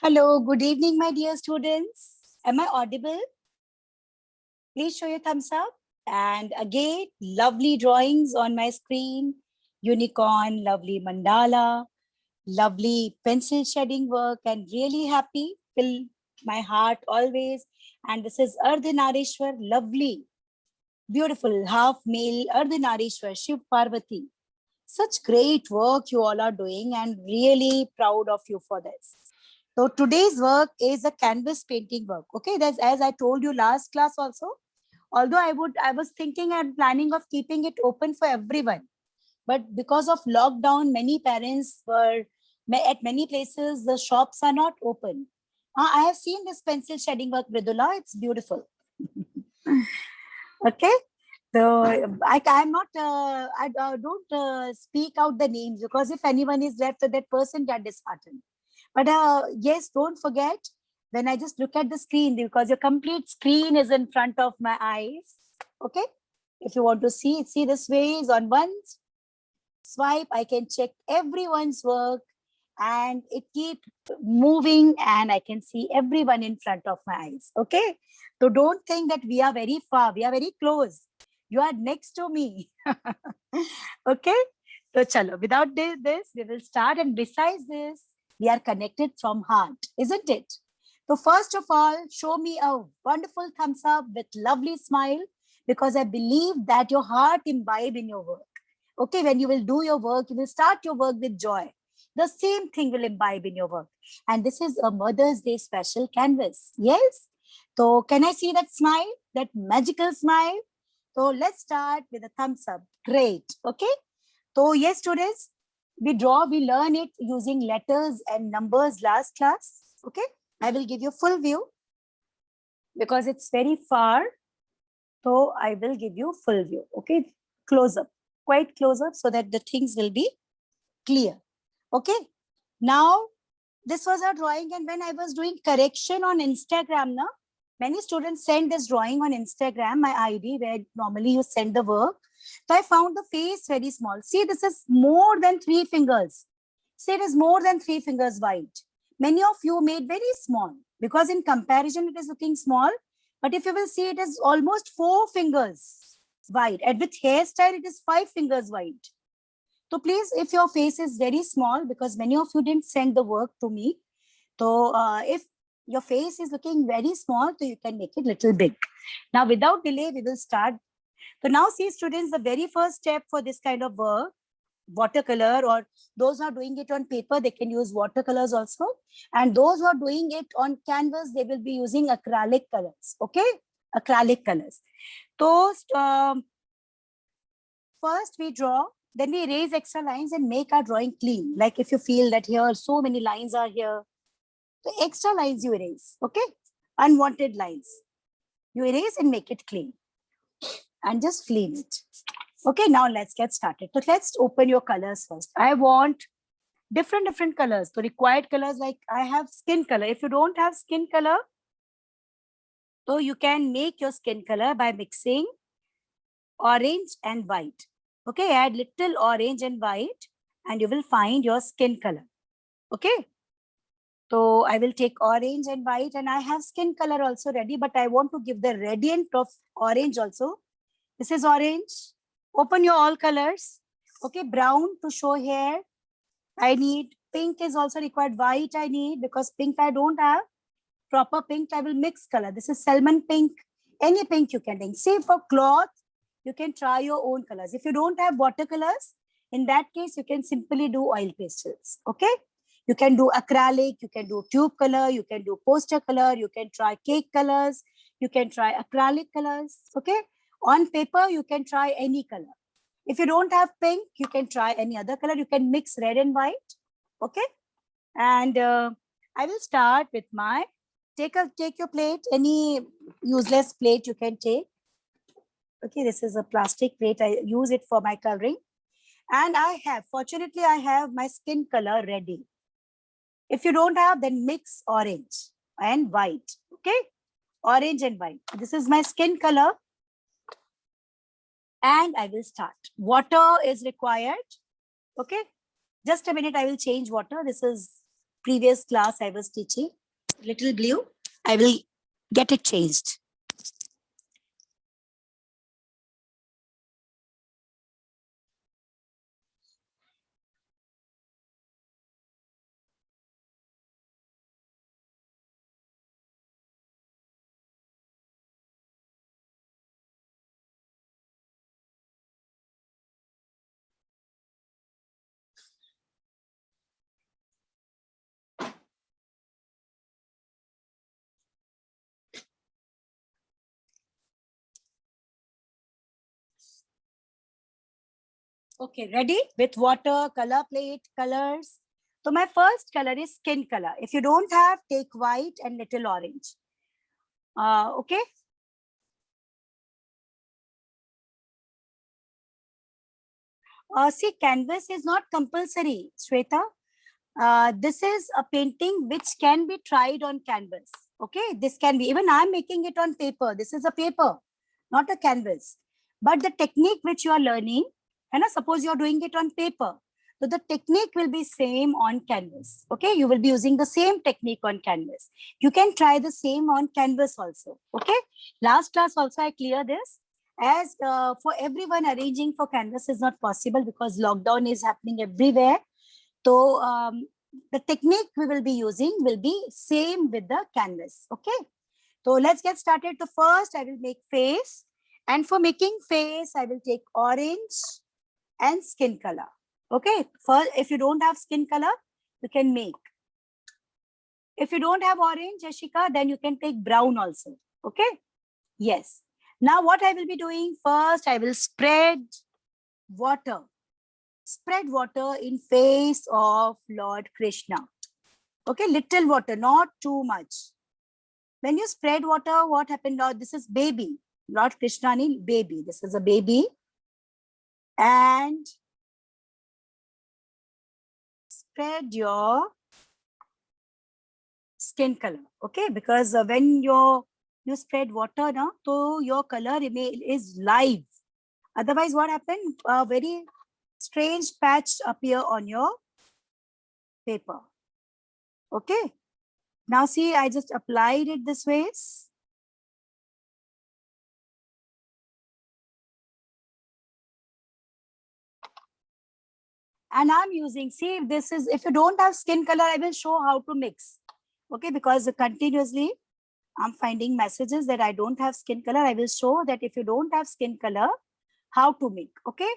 Hello, good evening, my dear students. Am I audible? Please show your thumbs up. And again, lovely drawings on my screen. Unicorn, lovely mandala, lovely pencil shading work, and really happy. Fill my heart always. And this is Ardhanarishwar, lovely, beautiful, half male Ardhanarishwar, Shiv Parvati. Such great work you all are doing, and really proud of you for this. So today's work is a canvas painting work. Okay, that's as I told you last class also. Although I was thinking and planning of keeping it open for everyone, but because of lockdown, many parents were at many places the shops are not open. I have seen this pencil shading work, Mridula. It's beautiful. Okay. So I'm not, I don't speak out the names because if anyone is left, so that person get disheartened. But yes, don't forget when I just look at the screen, because your complete screen is in front of my eyes. Okay. If you want to see this way is on one swipe, I can check everyone's work and it keeps moving and I can see everyone in front of my eyes. Okay. So don't think that we are very far. We are very close. You are next to me. Okay. So chalo, without this, we will start. And besides this, we are connected from heart, isn't it? So first of all, show me a wonderful thumbs up with lovely smile, because I believe that your heart imbibe in your work. Okay, when you will do your work, you will start your work with joy. The same thing will imbibe in your work. And this is a Mother's Day special canvas. Yes. So can I see that smile, that magical smile? So let's start with a thumbs up. Great. Okay. So yes, students, we learn it using letters and numbers last class. Okay. I will give you full view because it's very far. So I will give you full view. Okay. Close up, quite close up so that the things will be clear. Okay. Now, this was our drawing. And when I was doing correction on Instagram, now, many students send this drawing on Instagram, my ID, where normally you send the work. So I found the face very small. See, this is more than 3 fingers. See, it is more than 3 fingers wide. Many of you made very small because in comparison, it is looking small. But if you will see, it is almost 4 fingers wide. And with hairstyle, it is 5 fingers wide. So please, if your face is very small, because many of you didn't send the work to me. So if your face is looking very small, so you can make it little big. Now, without delay, we will start. So now see students, the very first step for this kind of work, watercolor, or those who are doing it on paper, they can use watercolors also. And those who are doing it on canvas, they will be using acrylic colors. Okay, acrylic colors. So first we draw, then we erase extra lines and make our drawing clean. Like if you feel that here so many lines are here, the extra lines you erase. Okay, unwanted lines you erase and make it clean and just clean it. Okay, now let's get started. So let's open your colors first. I want different colors. So required colors, like I have skin color. If you don't have skin color, so you can make your skin color by mixing orange and white. Okay, add little orange and white and you will find your skin color. Okay, so I will take orange and white, and I have skin color also ready, but I want to give the radiant of orange also. This is orange. Open your all colors. Okay, brown to show here. I need pink is also required. White I need because pink I don't have. Proper pink, I will mix color. This is salmon pink. Any pink you can take. See, for cloth, you can try your own colors. If you don't have watercolors, in that case, you can simply do oil pastels. Okay. You can do acrylic, you can do tube color, you can do poster color, you can try cake colors, you can try acrylic colors. Okay. On paper, you can try any color. If you don't have pink, you can try any other color. You can mix red and white. Okay. And I will start with my, take your plate, any useless plate you can take. Okay, this is a plastic plate. I use it for my coloring. And fortunately, I have my skin color ready. If you don't have, then mix orange and white. Okay, orange and white. This is my skin color. And I will start. Water is required. Okay, just a minute, I will change water. This is previous class I was teaching. Little blue. I will get it changed. Okay, ready? With water, color plate, colors. So my first color is skin color. If you don't have, take white and little orange. Okay. See, canvas is not compulsory, Shweta. This is a painting which can be tried on canvas. Okay, this can be, even I'm making it on paper. This is a paper, not a canvas. But the technique which you are learning, and suppose you're doing it on paper, so the technique will be same on canvas. Okay, you will be using the same technique on canvas. You can try the same on canvas also. Okay, last class also I clear this. As for everyone, arranging for canvas is not possible because lockdown is happening everywhere. So the technique we will be using will be same with the canvas. Okay. So let's get started. So first I will make face, and for making face, I will take orange and skin color. Okay. First, if you don't have skin color, you can make. If you don't have orange, Ashika, then you can take brown also. Okay. Yes. Now what I will be doing first, I will spread water. Spread water in face of Lord Krishna. Okay, little water, not too much. When you spread water, what happened? Lord, this is baby. Lord Krishna ni baby. This is a baby. And spread your skin color. Okay, because when you spread water now, so your color is live. Otherwise, what happened? A very strange patch appear on your paper. Okay. Now see, I just applied it this way. And I'm using, see, this is, if you don't have skin color, I will show how to mix. Okay, because continuously I'm finding messages that I don't have skin color. I will show that if you don't have skin color, how to make. Okay.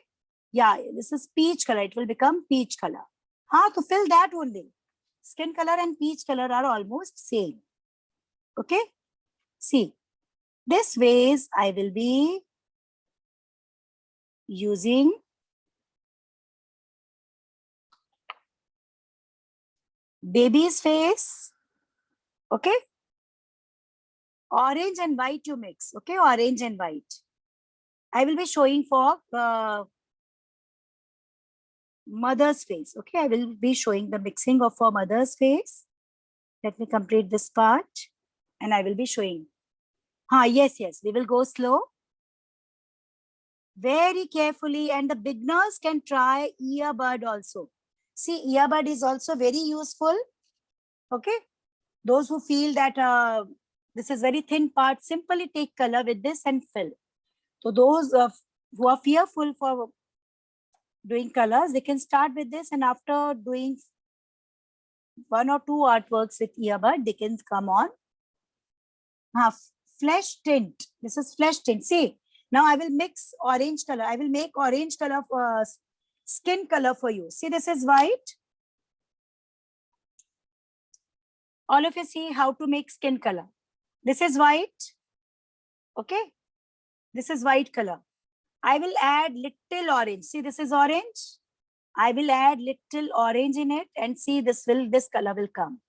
Yeah, this is peach color. It will become peach color. To fill that only. Skin color and peach color are almost same. Okay. See, this ways I will be using baby's face. Okay. Orange and white you mix. Okay. Orange and white. I will be showing for mother's face. Okay. I will be showing the mixing of for mother's face. Let me complete this part and I will be showing. Yes. We will go slow. Very carefully, and the beginners can try earbud also. See, earbud is also very useful. Okay. Those who feel that this is very thin part, simply take color with this and fill. So those who are fearful for doing colors, they can start with this, and after doing 1 or 2 artworks with earbud, they can come on. Flesh tint. This is flesh tint. See, now I will mix orange color. I will make orange color skin color for you. See, this is white. All of you see how to make skin color. This is white. Okay. This is white color. I will add little orange. See, this is orange. I will add little orange in it, and see, this color will come.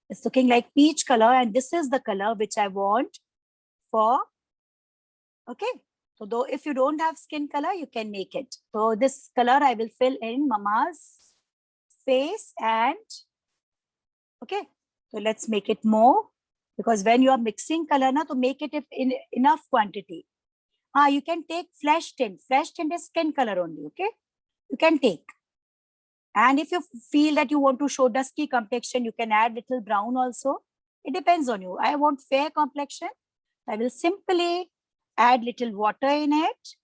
It's looking like peach color, and this is the color which I want for. Okay. So though if you don't have skin color, you can make it. So this color I will fill in mama's face, and okay. So let's make it more, because when you are mixing color na, to make it in enough quantity. You can take flesh tint. Flesh tint is skin color only. Okay. You can take. And if you feel that you want to show dusky complexion, you can add little brown also. It depends on you. I want fair complexion. I will simply add little water in it.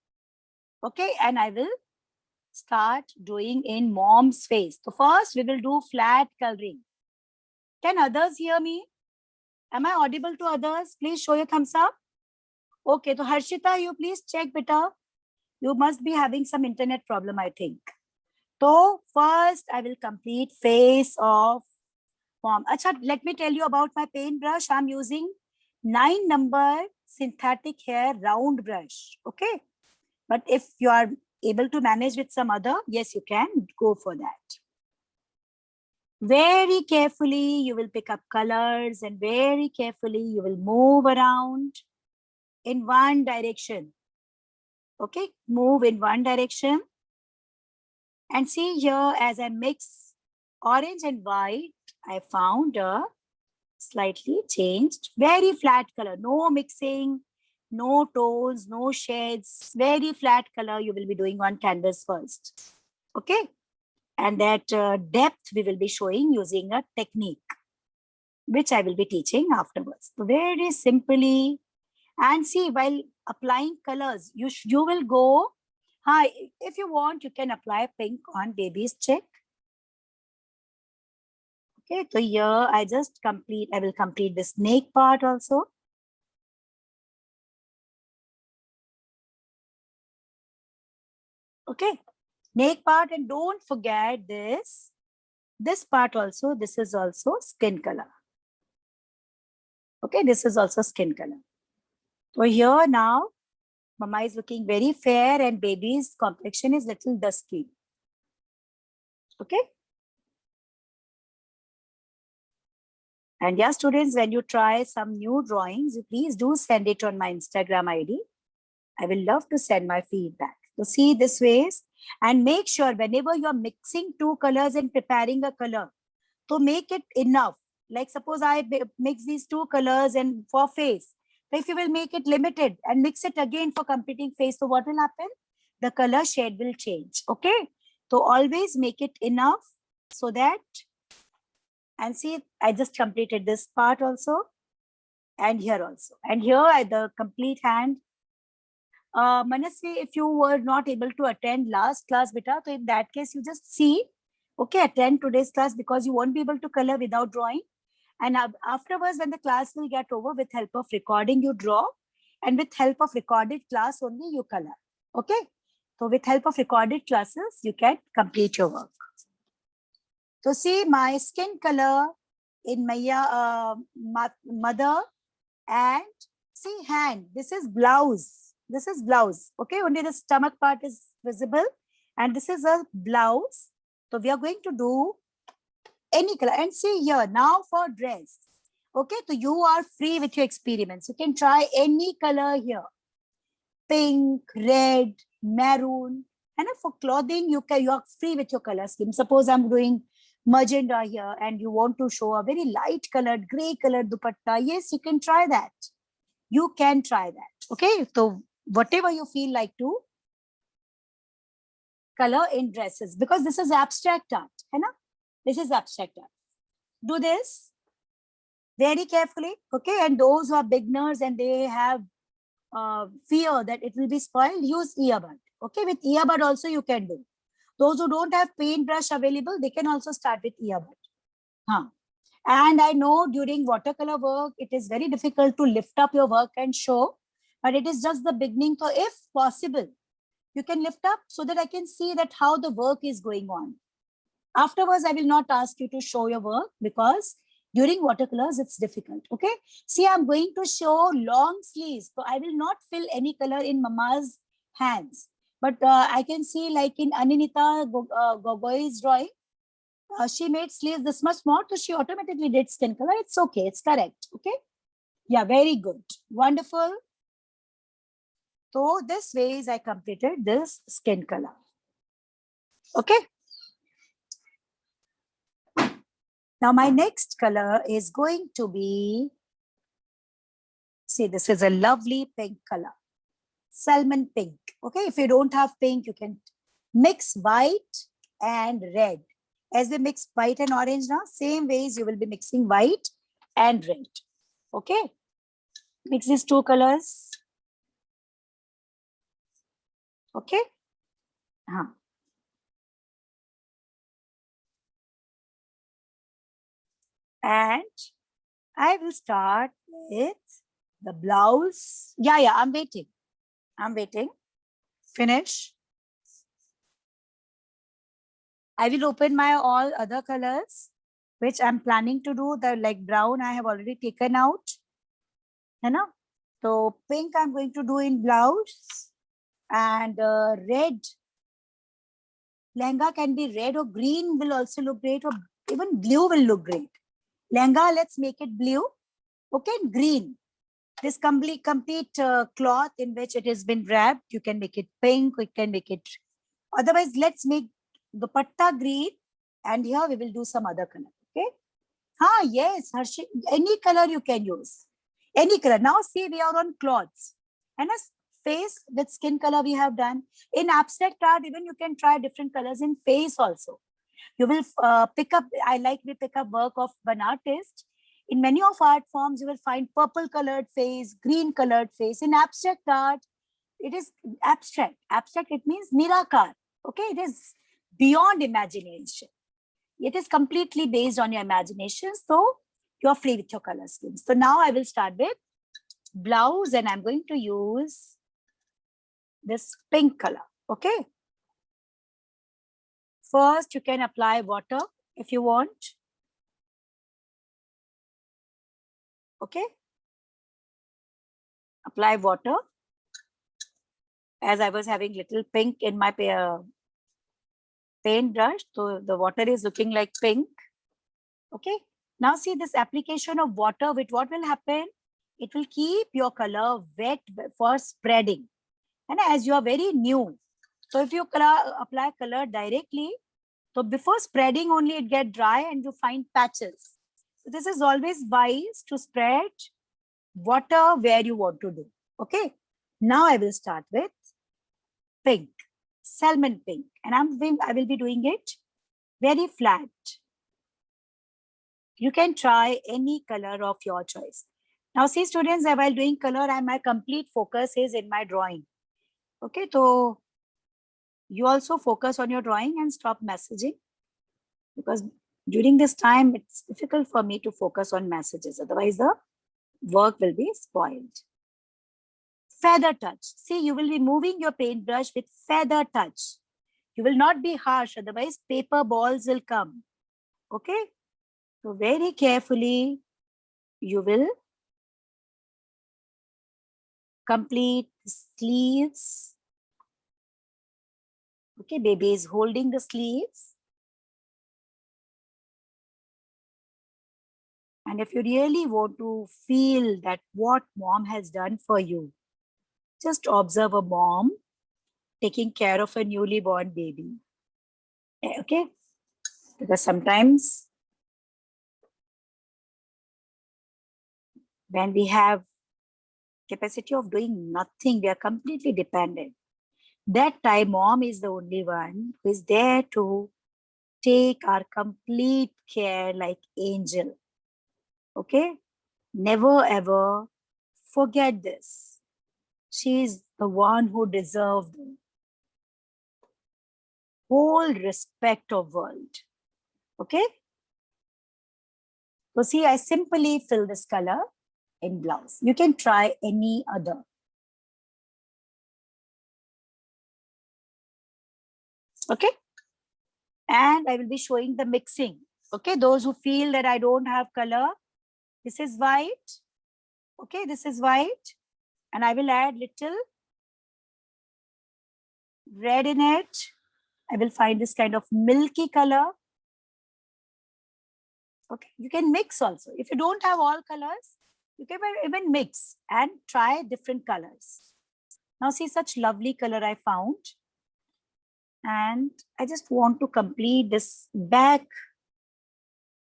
Okay, and I will start doing in mom's face. So first we will do flat coloring. Can others hear me? Am I audible to others? Please show your thumbs up. Okay, so Harshita, you please check, beta. You must be having some internet problem, I think. So first I will complete face of mom. Acha, let me tell you about my paintbrush. I'm using 9 number synthetic hair round brush. Okay. But if you are able to manage with some other, yes, you can go for that. Very carefully, you will pick up colors and very carefully you will move around in one direction. Okay, move in one direction. And see here, as I mix orange and white, I found a slightly changed, very flat color, no mixing, no tones, no shades, very flat color you will be doing on canvas first. Okay. And that depth we will be showing using a technique, which I will be teaching afterwards. So very simply, and see, while applying colors, you will go, hi, if you want, you can apply pink on baby's cheek. Okay, so here I will complete the snake part also. Okay, snake part, and don't forget this part also, this is also skin color. Okay, this is also skin color. So here now, mama is looking very fair and baby's complexion is little dusky. Okay. And yeah, students, when you try some new drawings, you please do send it on my Instagram ID. I will love to send my feedback. So see this ways, and make sure whenever you're mixing two colors and preparing a color, to make it enough. Like suppose I mix these two colors and for face. So if you will make it limited and mix it again for completing face, so what will happen? The color shade will change. Okay. So always make it enough so that, and see, I just completed this part also, and here also. And here the complete hand. Manasvi, if you were not able to attend last class, beta, so in that case, you just see, okay, attend today's class because you won't be able to color without drawing. And afterwards, when the class will get over, with help of recording, you draw. And with help of recorded class only, you color. Okay. So with help of recorded classes, you can complete your work. So see my skin color in my mother, and see hand. This is blouse. This is blouse. Okay. Only the stomach part is visible. And this is a blouse. So we are going to do any color, and see here now for dress. Okay, so you are free with your experiments. You can try any color here, pink, red, maroon. And for clothing, you are free with your color scheme. Suppose I'm doing magenta here and you want to show a very light colored, gray colored dupatta. Yes, you can try that. You can try that. Okay, so whatever you feel like to color in dresses, because this is abstract art. This is abstract art. Do this very carefully, okay? And those who are beginners and they have fear that it will be spoiled, use earbud. Okay, with earbud also you can do. Those who don't have paintbrush available, they can also start with earbud. And I know during watercolor work, it is very difficult to lift up your work and show, but it is just the beginning. So if possible, you can lift up so that I can see that how the work is going on. Afterwards, I will not ask you to show your work because during watercolors, it's difficult. Okay. See, I'm going to show long sleeves. So I will not fill any color in mama's hands. But I can see like in Aninita Gogoi's drawing, she made sleeves this much more. So she automatically did skin color. It's okay. It's correct. Okay. Yeah, very good. Wonderful. So this ways I completed this skin color. Okay. Now my next color is going to be, see, this is a lovely pink color, salmon pink. Okay, if you don't have pink, you can mix white and red. As we mix white and orange now, same ways you will be mixing white and red. Okay. Mix these two colors. Okay. And I will start with the blouse. Yeah, I'm waiting. Finish. I will open my all other colors, which I'm planning to do. The like brown I have already taken out. You know? So pink I'm going to do in blouse, and red. Lehenga can be red or green will also look great, or even blue will look great. Lehenga, let's make it blue. Okay, green. This complete cloth in which it has been wrapped, you can make it pink, you can make it. Otherwise, let's make the dupatta green, and here we will do some other color. Okay. Yes, Harshit, any color you can use. Any color. Now see, we are on cloths. And a face with skin color we have done. In abstract art, even you can try different colors in face also. You will pick up, we pick up work of one artist. In many of art forms, you will find purple colored face, green colored face. In abstract art, it is abstract. Abstract, it means nirakar. Okay, it is beyond imagination. It is completely based on your imagination. So you're free with your color schemes. So now I will start with blouse, and I'm going to use this pink color. Okay. First, you can apply water if you want. Okay. Apply water. As I was having little pink in my paint brush, so the water is looking like pink. Okay. Now see this application of water, with what will happen? It will keep your color wet for spreading. And as you are very new, so if you apply color directly, so before spreading only it get dry and you find patches. So this is always wise to spread water where you want to do. Okay. Now I will start with pink, salmon pink, and I will be doing it very flat. You can try any color of your choice. Now see students, while doing color, my complete focus is in my drawing. Okay, so you also focus on your drawing and stop messaging, because during this time, it's difficult for me to focus on messages. Otherwise, the work will be spoiled. Feather touch. See, you will be moving your paintbrush with feather touch. You will not be harsh, otherwise paper balls will come. Okay? So very carefully, you will complete the sleeves. Okay, baby is holding the sleeves. And if you really want to feel that what mom has done for you, just observe a mom taking care of a newly born baby. Okay? Because sometimes when we have capacity of doing nothing, we are completely dependent. That time, mom is the only one who is there to take our complete care like angel. Okay? Never ever forget this. She is the one who deserves the whole respect of world. Okay? So see, I simply fill this color in blouse. You can try any other. Okay? And I will be showing the mixing. Okay, those who feel that I don't have color, this is white. Okay, this is white. And I will add little red in it. I will find this kind of milky color. Okay, you can mix also. If you don't have all colors, you can even mix and try different colors. Now see, such lovely color I found. And I just want to complete this back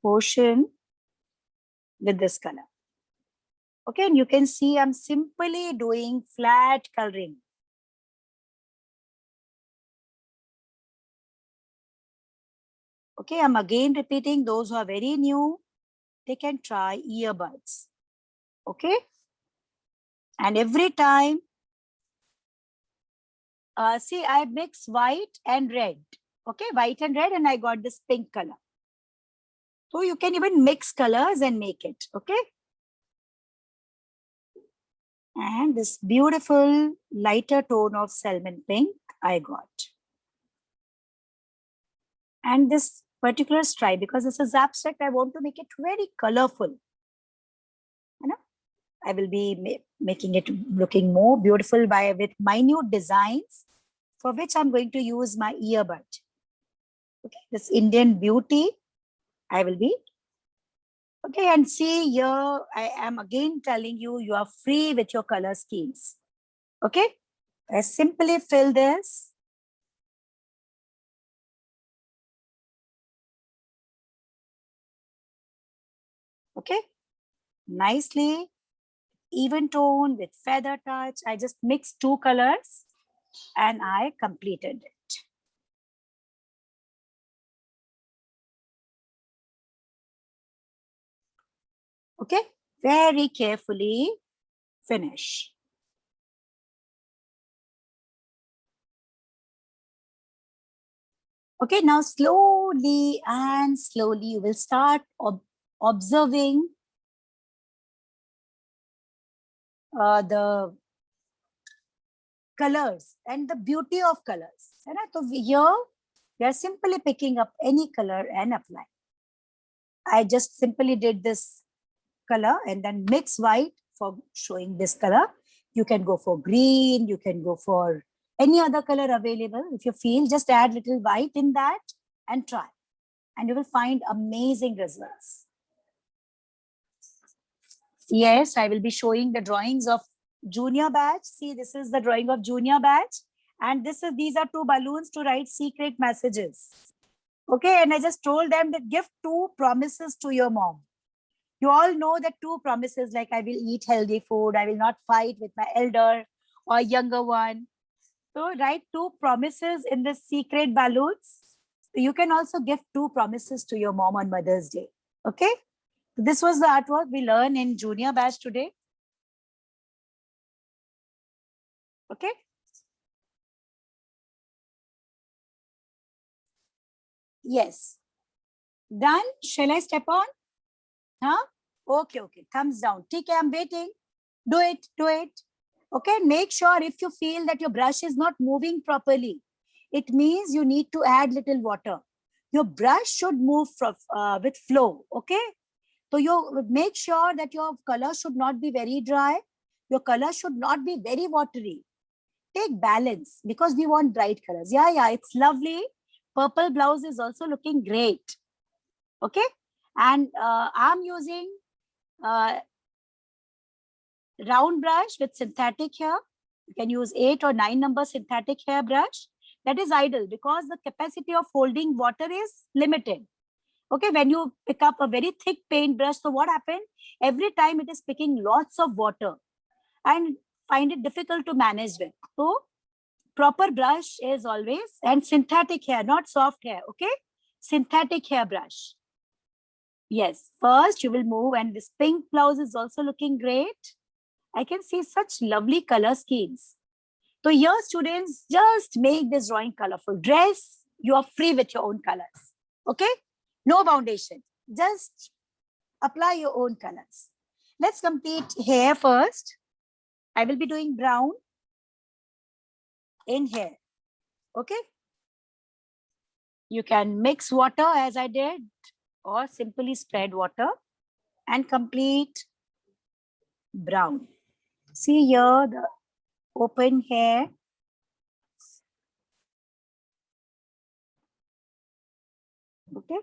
portion with this color. Okay, and you can see I'm simply doing flat coloring. Okay, I'm again repeating, those who are very new, they can try earbuds. Okay. And every time, see, I mix white and red. Okay, white and red, and I got this pink color. So you can even mix colors and make it. Okay. And this beautiful lighter tone of salmon pink I got. And this particular stripe, because this is abstract, I want to make it very colorful. You know, I will be making it looking more beautiful with minute designs, for which I'm going to use my earbud. Okay, this Indian beauty, I will be. Okay, and see here, I am again telling you, you are free with your color schemes. Okay, I simply fill this. Okay, nicely, even tone with feather touch. I just mixed two colors and I completed it. Okay, very carefully finish. Okay, now slowly and slowly you will start observing the colors and the beauty of colors. So here we are simply picking up any color and apply. I just simply did this color and then mix white for showing this color. You can go for green, you can go for any other color available. If you feel, just add little white in that and try. And you will find amazing results. Yes, I will be showing the drawings of junior batch. See, this is the drawing of junior batch. And these are two balloons to write secret messages. Okay, and I just told them that give two promises to your mom. You all know that two promises, like I will eat healthy food, I will not fight with my elder or younger one. So write two promises in the secret balloons. So you can also give two promises to your mom on Mother's Day. Okay. This was the artwork we learned in junior batch today. Okay. Yes. Done. Shall I step on? Huh? Okay, okay. Thumbs down. TK, I'm waiting. Do it, do it. Okay, make sure if you feel that your brush is not moving properly, it means you need to add little water. Your brush should move with flow, okay? So you make sure that your color should not be very dry. Your color should not be very watery. Take balance because we want bright colors. Yeah, it's lovely. Purple blouse is also looking great. Okay, and I'm using round brush with synthetic hair. You can use 8 or 9 number synthetic hair brush. That is ideal because the capacity of holding water is limited. Okay, when you pick up a very thick paint brush, so what happened? Every time it is picking lots of water and find it difficult to manage with. So proper brush is always, and synthetic hair, not soft hair, okay? Synthetic hair brush. Yes, first you will move, and this pink blouse is also looking great. I can see such lovely color schemes. So here students, just make this drawing colorful. Dress, you are free with your own colors. Okay? No foundation. Just apply your own colors. Let's complete hair first. I will be doing brown in hair. Okay? You can mix water as I did, or simply spread water and complete brown. See here the open hair. Okay.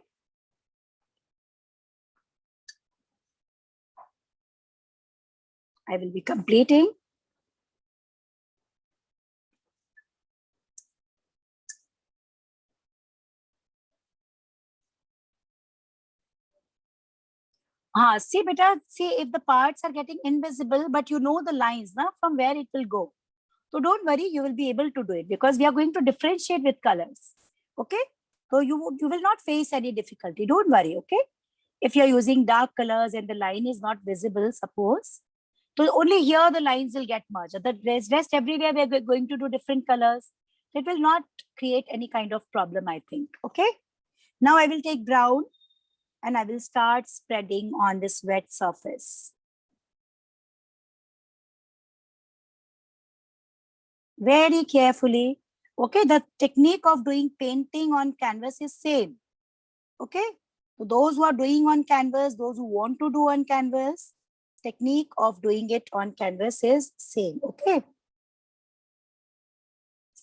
I will be completing. See, beta, see if the parts are getting invisible, but you know the lines from where it will go. So don't worry, you will be able to do it because we are going to differentiate with colors. Okay. So you will not face any difficulty. Don't worry, okay? If you're using dark colors and the line is not visible, suppose, so only here the lines will get merged. The rest everywhere we're going to do different colors. It will not create any kind of problem, I think. Okay. Now I will take brown and I will start spreading on this wet surface. Very carefully. Okay. The technique of doing painting on canvas is same. Okay. So those who are doing on canvas, those who want to do on canvas, technique of doing it on canvas is same. Okay.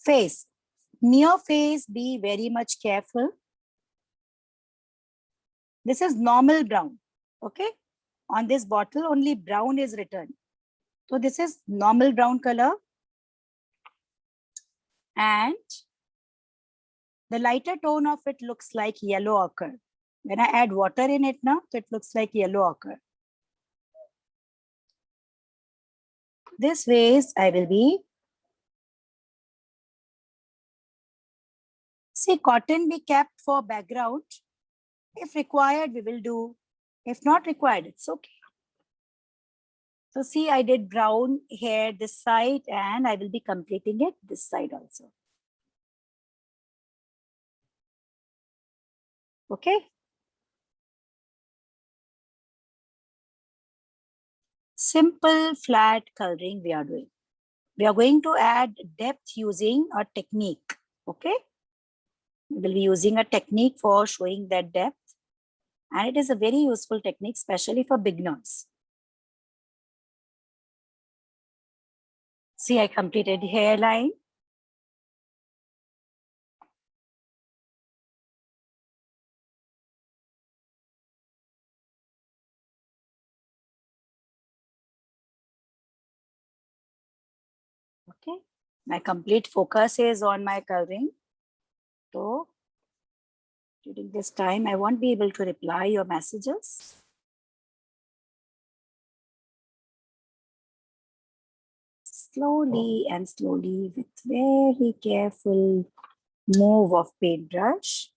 Face. Near face, be very much careful. This is normal brown. Okay. On this bottle, only brown is written. So this is normal brown color. And the lighter tone of it looks like yellow ochre. When I add water in it now, so it looks like yellow ochre. This ways I will be. See, cotton be kept for background. If required, we will do. If not required, it's okay. So see, I did brown here this side and I will be completing it this side also. Okay. Simple flat coloring we are doing. We are going to add depth using a technique. Okay. We will be using a technique for showing that depth. And it is a very useful technique, especially for beginners. See, I completed hairline. Okay. My complete focus is on my coloring. So during this time, I won't be able to reply your messages. Slowly and slowly, with very careful move of paintbrush,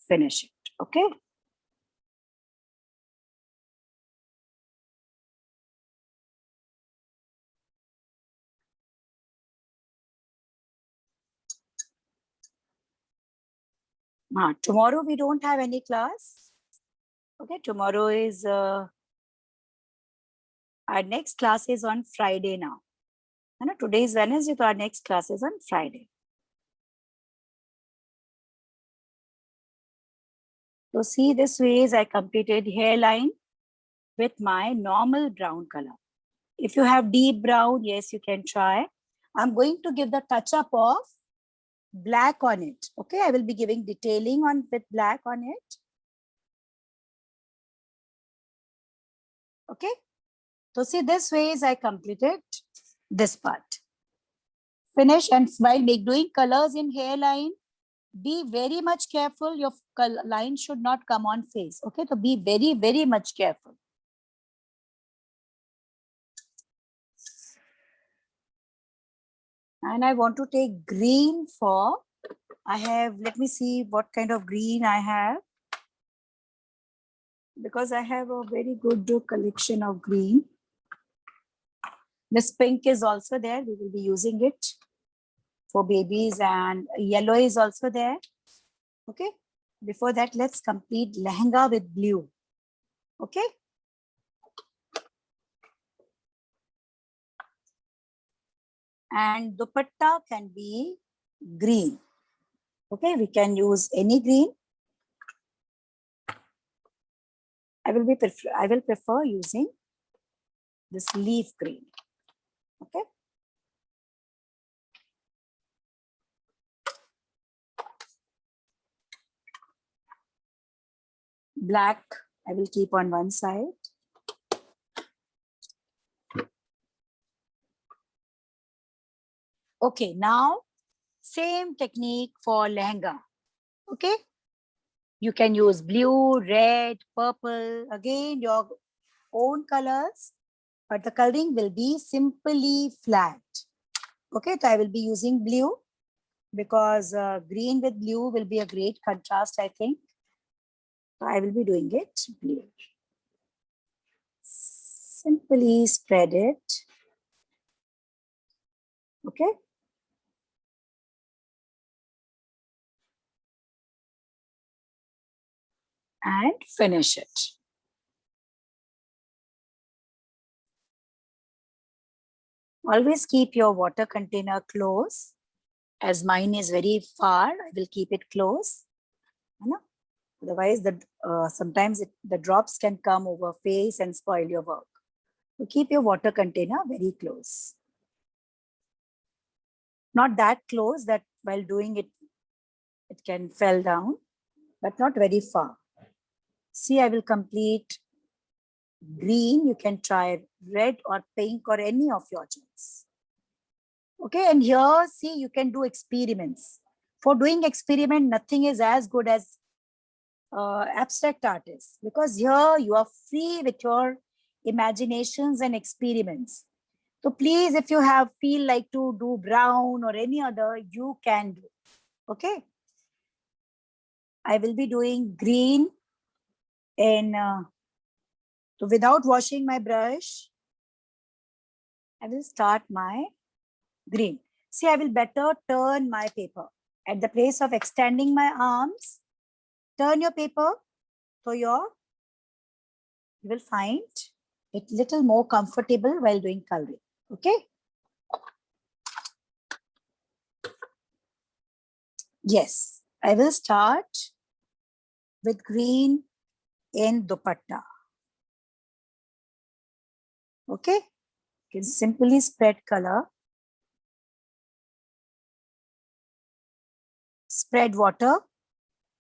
finish it. Okay. Tomorrow we don't have any class. Okay, tomorrow is our next class is on Friday now. And today is Wednesday, so our next class is on Friday. So see, this ways I completed hairline with my normal brown color. If you have deep brown, yes, you can try. I'm going to give the touch up of black on it. Okay, I will be giving detailing on with black on it. Okay, so see, this ways I completed this part. Finish, and while doing colors in hairline, be very much careful. Your line should not come on face. Okay, so be very, very much careful. And I want to take green for, I have, let me see what kind of green I have. Because I have a very good collection of green. This pink is also there. We will be using it for babies, and yellow is also there. Okay. Before that, let's complete lehenga with blue. Okay. And dupatta can be green. Okay, we can use any green. I will prefer using this leaf green. Okay. Black, I will keep on one side. Okay, now same technique for lehenga. Okay. You can use blue, red, purple, again your own colors, but the coloring will be simply flat. Okay, so I will be using blue. because green with blue will be a great contrast, I think. So I will be doing it blue. Simply spread it. Okay. And finish it. Always keep your water container close. As mine is very far, I will keep it close. Otherwise, sometimes the drops can come over face and spoil your work. So keep your water container very close. Not that close that while doing it, it can fall down, but not very far. See, I will complete green. You can try red or pink or any of your choice. Okay, and here, see, you can do experiments. For doing experiment, nothing is as good as abstract artists, because here you are free with your imaginations and experiments. So please, if you have feel like to do brown or any other, you can do. Okay. I will be doing green and so without washing my brush, I will start my green. See, I will better turn my paper. At the place of extending my arms, turn your paper so you will find it little more comfortable while doing coloring. Okay. Yes, I will start with green in dupatta. Okay. You can simply spread color. Spread water.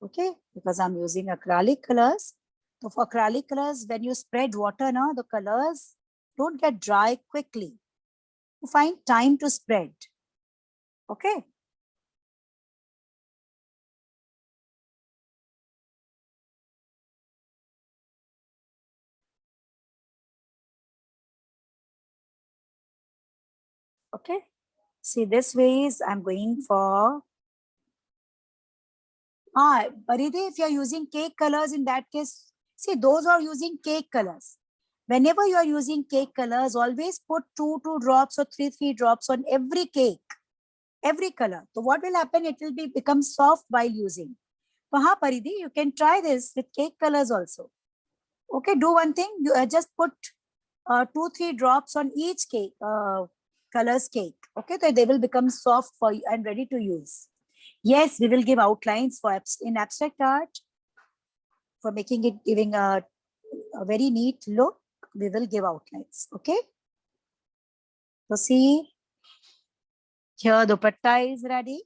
Okay, because I'm using acrylic colors. So for acrylic colors, when you spread water, now the colors don't get dry quickly. You find time to spread. Okay. Okay. See, this way is I'm going for Paride, if you're using cake colors, in that case, see, those are using cake colors. Whenever you are using cake colors, always put two drops or three drops on every cake, every color. So what will happen? It will become soft while using. So, Paridi, you can try this with cake colors also. Okay, do one thing. You just put 2-3 drops on each cake, colors cake. Okay, so they will become soft for you and ready to use. Yes, we will give outlines for in abstract art for making it giving a very neat look. We will give outlines. Okay. So see, here the dupatta is ready.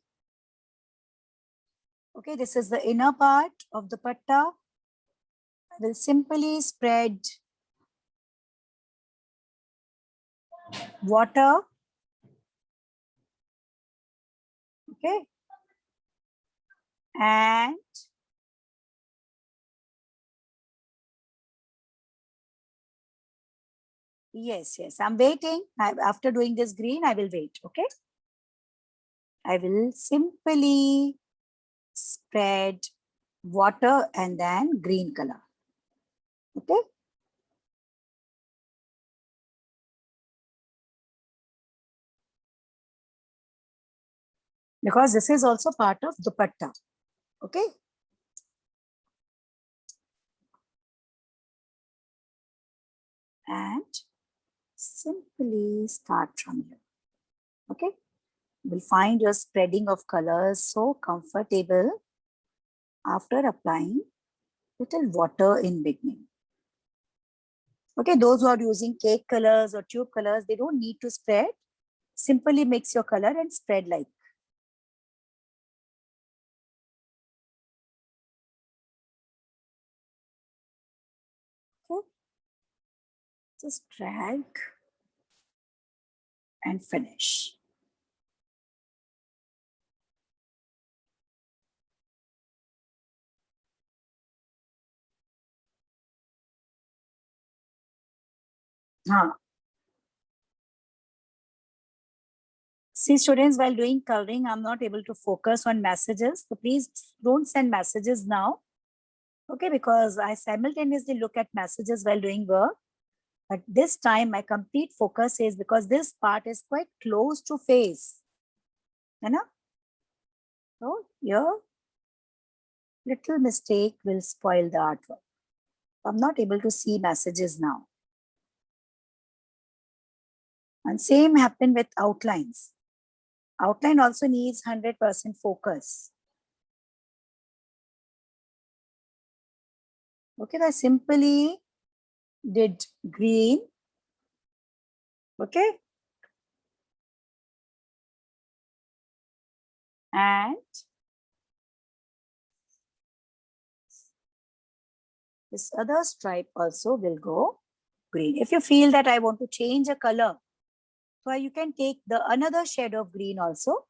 Okay, this is the inner part of the dupatta. I will simply spread water. Okay. And yes, I'm waiting. After doing this green, I will wait. Okay. I will simply spread water and then green color. Okay. Because this is also part of dupatta. Okay. And simply start from here. Okay. You will find your spreading of colors so comfortable after applying little water in beginning. Okay, those who are using cake colors or tube colors, they don't need to spread. Simply mix your color and spread like. Okay. Just drag and finish. See, students, while doing coloring, I'm not able to focus on messages. So please don't send messages now. Okay, because I simultaneously look at messages while doing work. But this time my complete focus is because this part is quite close to face. You know? So your little mistake will spoil the artwork. I'm not able to see messages now. And same happened with outlines. Outline also needs 100% focus. Okay, I simply did green. Okay. And this other stripe also will go green. If you feel that I want to change a color, so you can take the another shade of green also.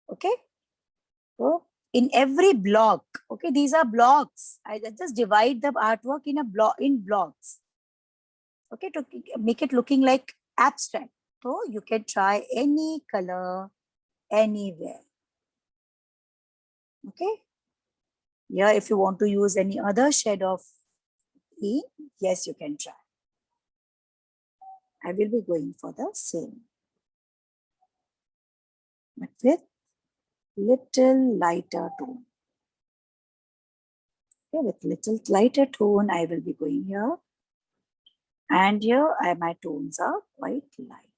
Okay. So in every block, okay, these are blocks. I just divide the artwork in a block in blocks. Okay, to make it looking like abstract. So you can try any color anywhere. Okay. Yeah, if you want to use any other shade of green, yes, you can try. I will be going for the same, but with little lighter tone. Okay, with little lighter tone, I will be going here. And here my tones are quite light.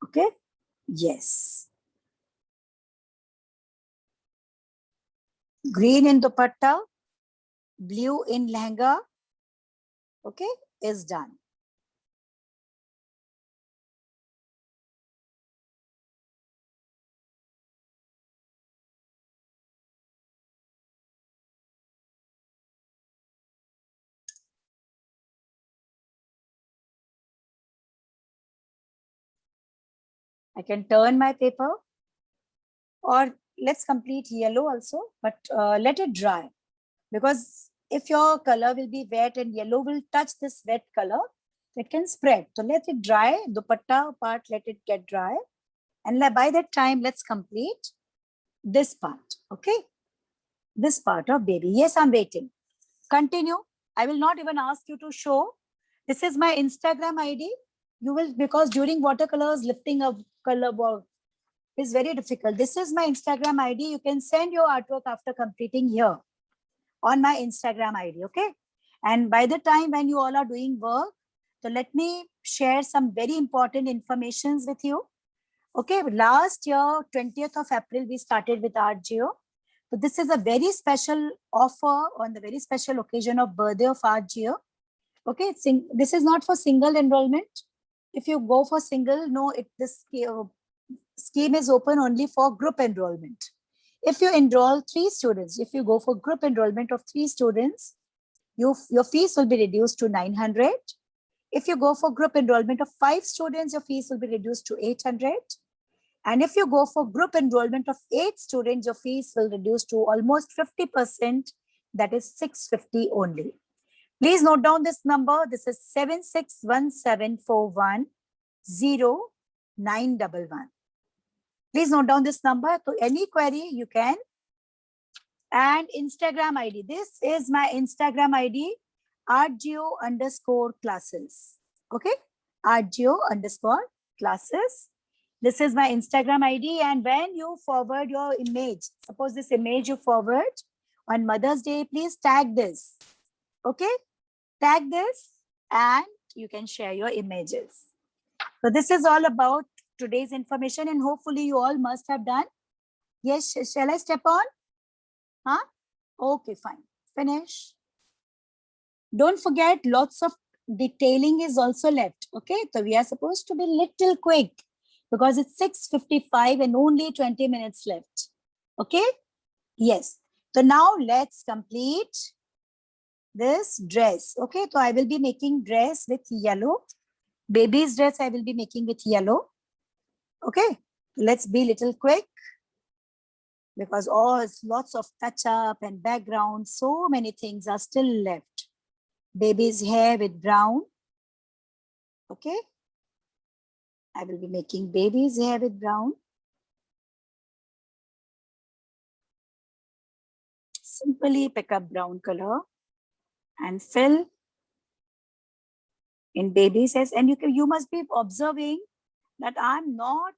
Okay, yes. Green in dupatta, blue in lehenga, okay, is done. I can turn my paper, or let's complete yellow also, but let it dry, because if your color will be wet and yellow will touch this wet color, it can spread. So let it dry, dupatta part, let it get dry. And by that time, let's complete this part, okay? This part of baby. Yes, I'm waiting. Continue. I will not even ask you to show. This is my Instagram ID. You will, because during watercolors, lifting a color work is very difficult. This is my Instagram ID. You can send your artwork after completing here on my Instagram ID, okay? And by the time when you all are doing work, so let me share some very important informations with you. Okay, last year, 20th of April, we started with ArtGeo. So this is a very special offer on the very special occasion of birthday of ArtGeo. Okay, this is not for single enrollment. If you go for single, no, this scheme is open only for group enrollment. If you enroll 3 students, if you go for group enrollment of 3 students, your fees will be reduced to 900. If you go for group enrollment of 5 students, your fees will be reduced to 800. And if you go for group enrollment of 8 students, your fees will reduce to almost 50%, that is 650 only. Please note down this number. This is 7617410911. Please note down this number. So any query you can. And Instagram ID. This is my Instagram ID, artgeo_classes. Okay, artgeo_classes. This is my Instagram ID. And when you forward your image, suppose this image you forward on Mother's Day, please tag this. Okay, tag this and you can share your images. So this is all about today's information, and hopefully you all must have done. Yes, shall I step on? Huh? Okay, fine. Finish. Don't forget, lots of detailing is also left. Okay, so we are supposed to be little quick because it's 6:55 and only 20 minutes left. Okay, yes. So now let's complete this dress. Okay, so I will be making dress with yellow. Baby's dress I will be making with yellow. Okay, let's be little quick because lots of touch up and background, so many things are still left. Baby's hair with brown. Okay, I will be making baby's hair with brown. Simply pick up brown color and fill in baby's hair. And you must be observing that I'm not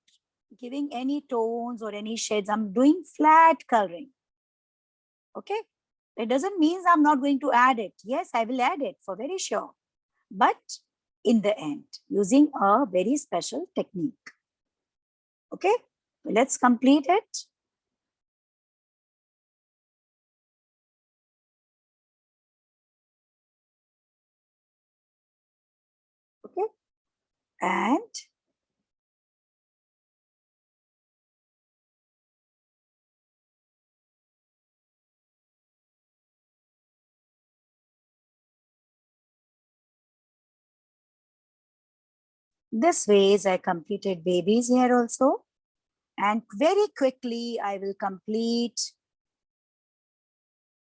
giving any tones or any shades. I'm doing flat coloring. Okay, it doesn't mean I'm not going to add it. Yes, I will add it for very sure, but in the end using a very special technique. Okay, let's complete it. Okay, and this ways I completed baby's hair also. And very quickly I will complete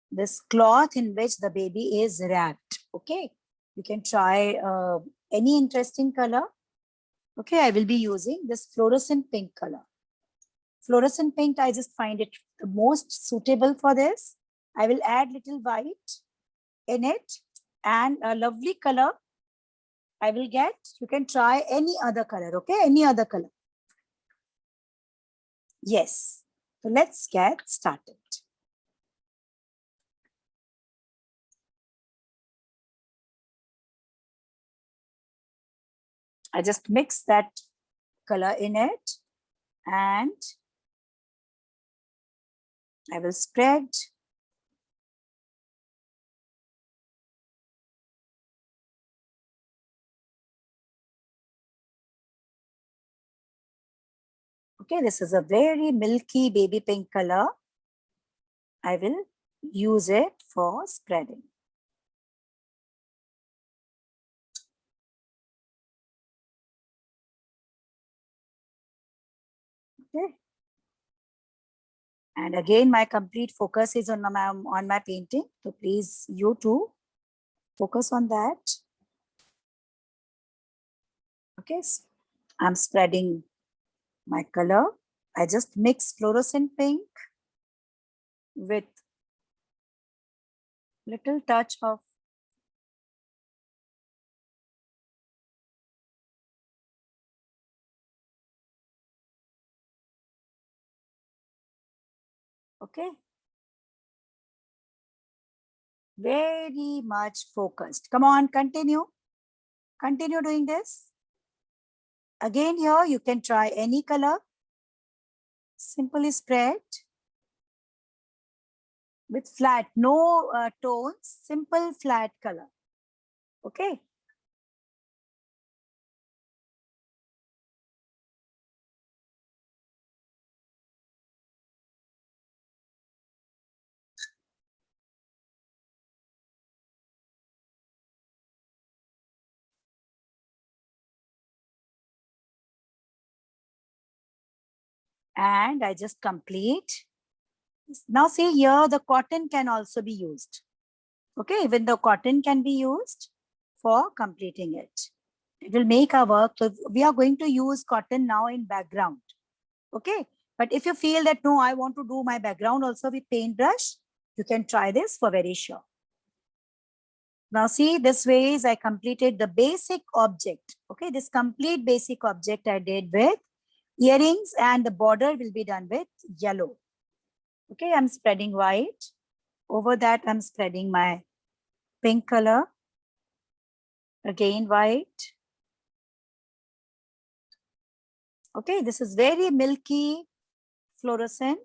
this cloth in which the baby is wrapped. Okay, you can try any interesting color. Okay, I will be using this fluorescent pink color. Fluorescent pink, I just find it the most suitable for this. I will add little white in it and a lovely color I will get. You can try any other color, okay? Any other color. Yes. So let's get started. I just mix that color in it and I will spread. Okay, this is a very milky baby pink color. I will use it for spreading. Okay. And again, my complete focus is on my painting. So please, you too, focus on that. Okay, so I'm spreading my color. I just mix fluorescent pink with little touch of okay. Very much focused. Come on, continue. Continue doing this. Again here, you can try any color. Simply spread with flat, no tones, simple flat color. Okay. And I just complete. Now see here, the cotton can also be used. Okay, even the cotton can be used for completing it. It will make our work. So we are going to use cotton now in background. Okay, but if you feel that no, I want to do my background also with paintbrush, you can try this for very sure. Now see, this ways I completed the basic object. Okay, this complete basic object I did with earrings and the border will be done with yellow. Okay, I'm spreading white. Over that, I'm spreading my pink color. Again, white. Okay, this is very milky, fluorescent,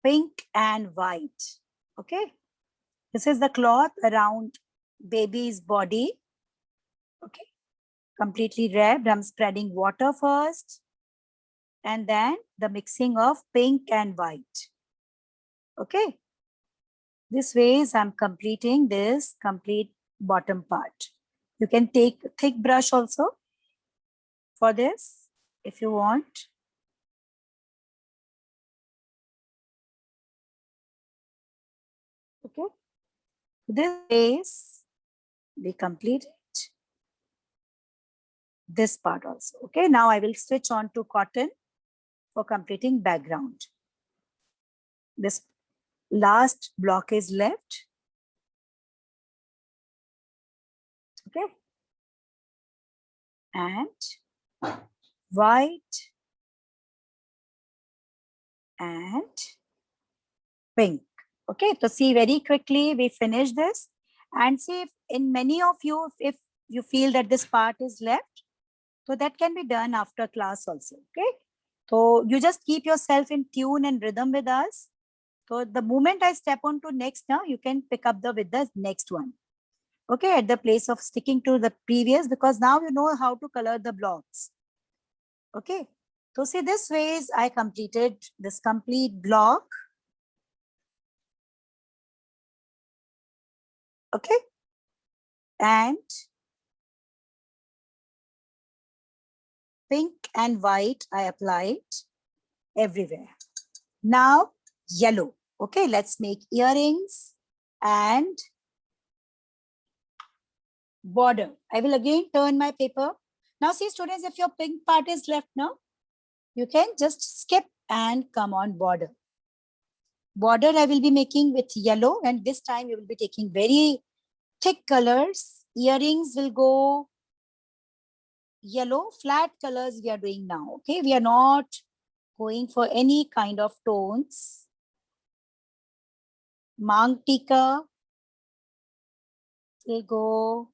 pink and white. Okay, this is the cloth around baby's body. Okay, completely wrapped. I'm spreading water first and then the mixing of pink and white. Okay, this ways I'm completing this complete bottom part. You can take thick brush also for this. if you want. Okay. This is, we complete it. This part also. Okay. Now I will switch on to cotton for completing background. This last block is left. Okay. And white and pink. Okay, so see very quickly we finish this and see if in many of you, if you feel that this part is left, so that can be done after class also. Okay, so you just keep yourself in tune and rhythm with us. So the moment I step on to next now, you can pick up with the next one. Okay, at the place of sticking to the previous, because now you know how to color the blocks. Okay, so see this ways I completed this complete block. Okay, and pink and white I applied everywhere. Now yellow. Okay, let's make earrings and border. I will again turn my paper. Now see students, if your pink part is left now, you can just skip and come on border. Border I will be making with yellow, and this time you will be taking very thick colors. Earrings will go yellow, flat colors we are doing now. Okay, we are not going for any kind of tones. Mang tika will go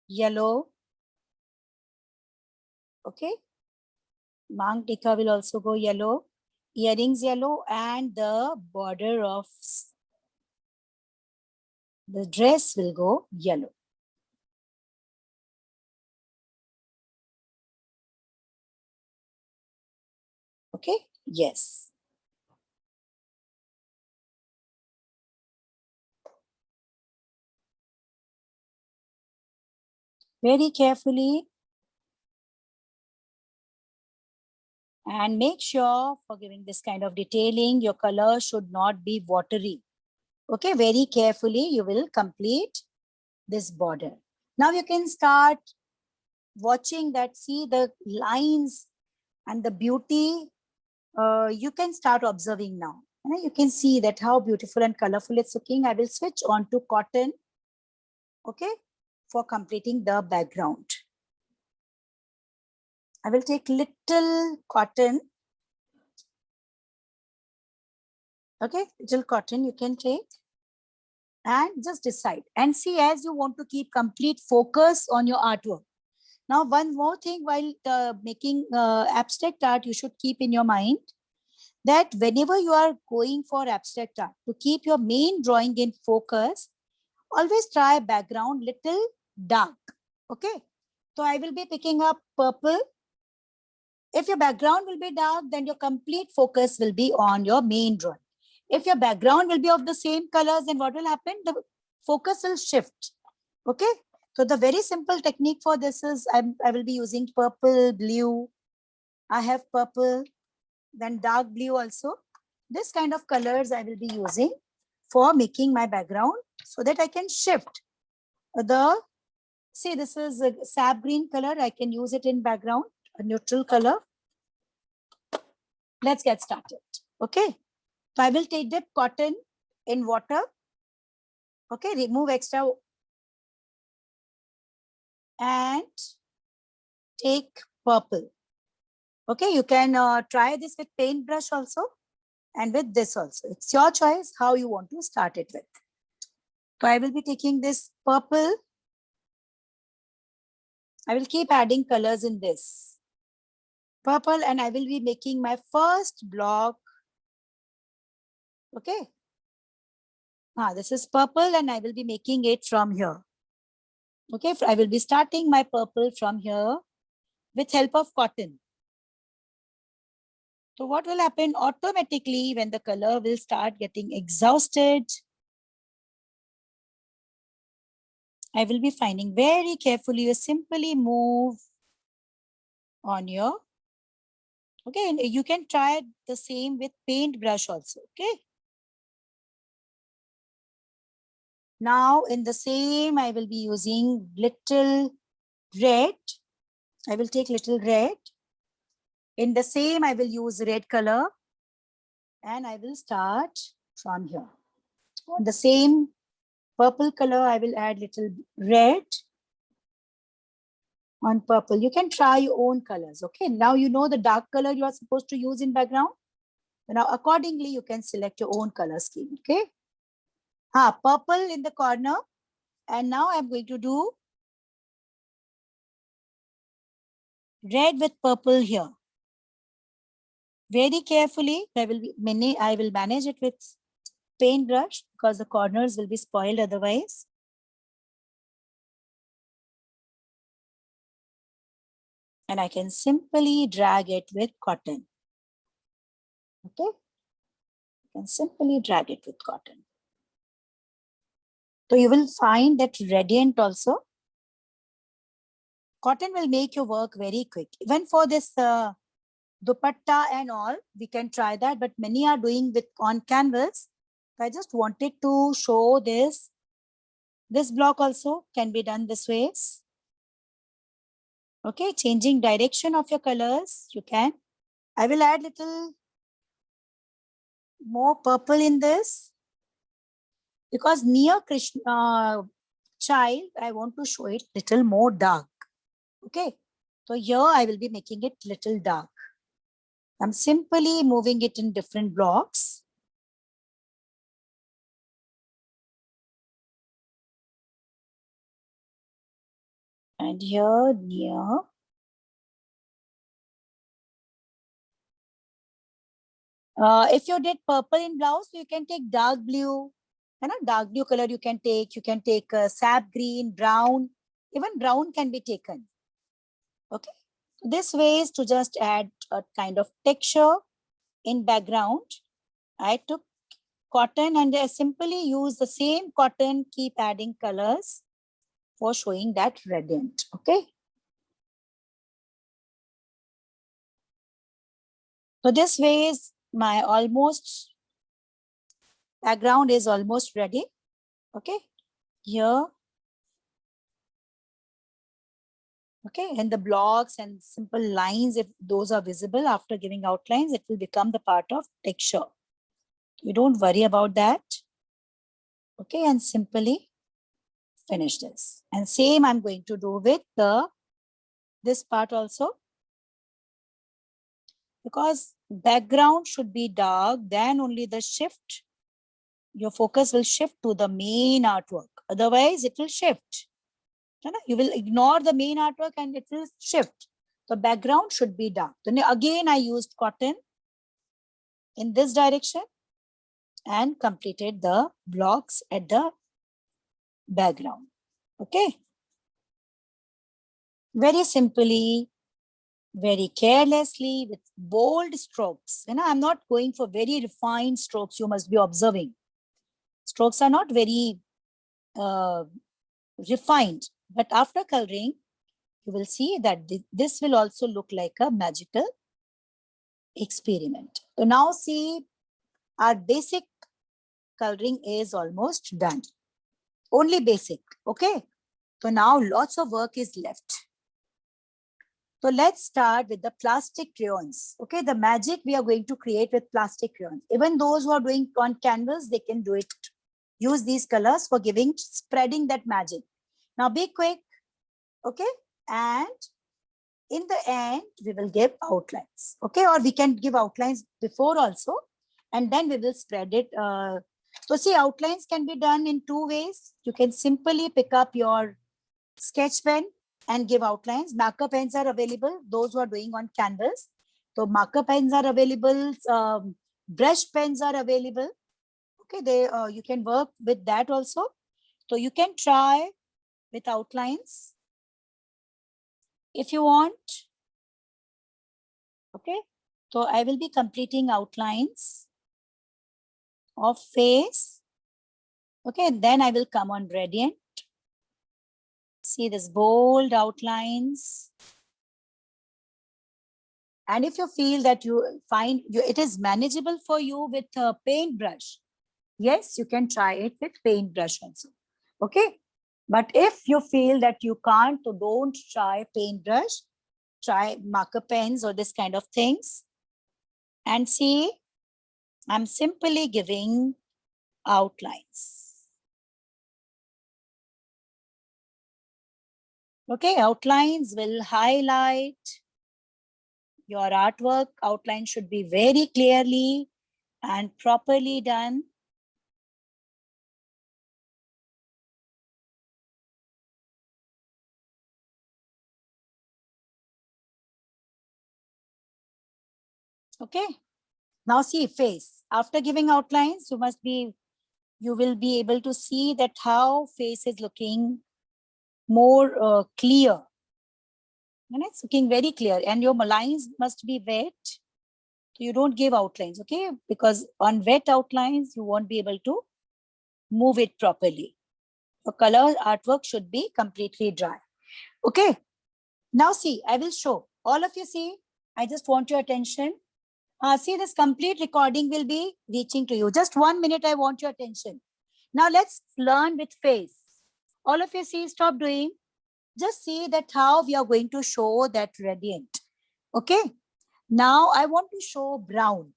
yellow. Okay. Mang tika will also go yellow. Earrings yellow, and the border of the dress will go yellow. Okay. Yes. Very carefully. And make sure for giving this kind of detailing, your color should not be watery. Okay, very carefully you will complete this border. Now you can start watching that, see the lines and the beauty. You can start observing now. You can see that how beautiful and colorful it's looking. I will switch on to cotton, okay, for completing the background. I will take little cotton. Okay, little cotton you can take and just decide and see as you want to keep complete focus on your artwork. Now, one more thing while making abstract art, you should keep in your mind that whenever you are going for abstract art, to keep your main drawing in focus, always try background little dark. Okay, so I will be picking up purple. If your background will be dark, then your complete focus will be on your main drawing. If your background will be of the same colors, then what will happen? The focus will shift. Okay, so the very simple technique for this is I will be using purple, blue. I have purple, then dark blue also. This kind of colors I will be using for making my background so that I can shift the, see this is a sap green color. I can use it in background, a neutral color. Let's get started. Okay. So I will take dip cotton in water. Okay. Remove extra and take purple. Okay. You can try this with paintbrush also and with this also. It's your choice how you want to start it with. So I will be taking this purple. I will keep adding colors in this purple and I will be making my first block. Okay. This is purple and I will be making it from here. Okay. I will be starting my purple from here with help of cotton. So what will happen automatically when the color will start getting exhausted? I will be finding very carefully, you simply move on your Okay, and you can try the same with paintbrush also. Okay. Now in the same, I will be using little red. I will take little red. In the same, I will use red color and I will start from here. On the same purple color, I will add little red on purple. You can try your own colors. Okay, now you know the dark color you are supposed to use in background. Now accordingly, you can select your own color scheme. Okay. Purple in the corner. And now I'm going to do red with purple here. Very carefully, I will manage it with paintbrush because the corners will be spoiled otherwise. And I can simply drag it with cotton. Okay, I can simply drag it with cotton. So you will find that radiant also. Cotton will make your work very quick. Even for this dupatta and all, we can try that, but many are doing with on canvas. I just wanted to show this. This block also can be done this way. Okay, changing direction of your colors, you can. I will add little more purple in this because near Krishna child, I want to show it little more dark. Okay, so here I will be making it little dark. I'm simply moving it in different blocks. And here near. If you did purple in blouse, you can take dark blue. Dark blue color you can take. You can take sap green, brown. Even brown can be taken. Okay. This way is to just add a kind of texture in background. I took cotton and I simply use the same cotton, keep adding colors for showing that radiant. Okay. So this way is my almost background is almost ready. Okay. Here. Okay. And the blocks and simple lines, if those are visible after giving outlines, it will become the part of texture. You don't worry about that. Okay. And simply finish this. And same I'm going to do with this part also. Because background should be dark, then only the shift, your focus will shift to the main artwork. Otherwise, it will shift. You will ignore the main artwork and it will shift. The background should be dark. Then again, I used cotton in this direction and completed the blocks at the background. Okay. Very simply, very carelessly with bold strokes. I'm not going for very refined strokes. You must be observing. Strokes are not very refined, but after coloring, you will see that this will also look like a magical experiment. So now see, our basic coloring is almost done. Only basic, okay? So now lots of work is left. So let's start with the plastic crayons. Okay, the magic we are going to create with plastic crayons. Even those who are doing on canvas, they can do it. Use these colors for spreading that magic. Now be quick, okay? And in the end, we will give outlines, okay? Or we can give outlines before also, and then we will spread it. So see, outlines can be done in two ways. You can simply pick up your sketch pen and give outlines. Marker pens are available, those who are doing on canvas. So marker pens are available, brush pens are available. Okay, you can work with that also. So you can try with outlines if you want. Okay, so I will be completing outlines of face. Okay, then I will come on gradient. See this bold outlines. And if you feel that you find it is manageable for you with a paintbrush, yes, you can try it with paintbrush also. Okay. But if you feel that you can't, so don't try paintbrush, try marker pens or this kind of things. And see, I'm simply giving outlines. Okay, outlines will highlight your artwork. Outline should be very clearly and properly done. Okay. Now see face. After giving outlines, you will be able to see that how face is looking more clear. And it's looking very clear. And your lines must be wet. So you don't give outlines, okay? Because on wet outlines, you won't be able to move it properly. The color artwork should be completely dry. Okay. Now see, I will show. All of you see, I just want your attention. See, this complete recording will be reaching to you. Just 1 minute, I want your attention. Now let's learn with face. All of you see, stop doing. Just see that how we are going to show that radiant. Okay. Now I want to show brown.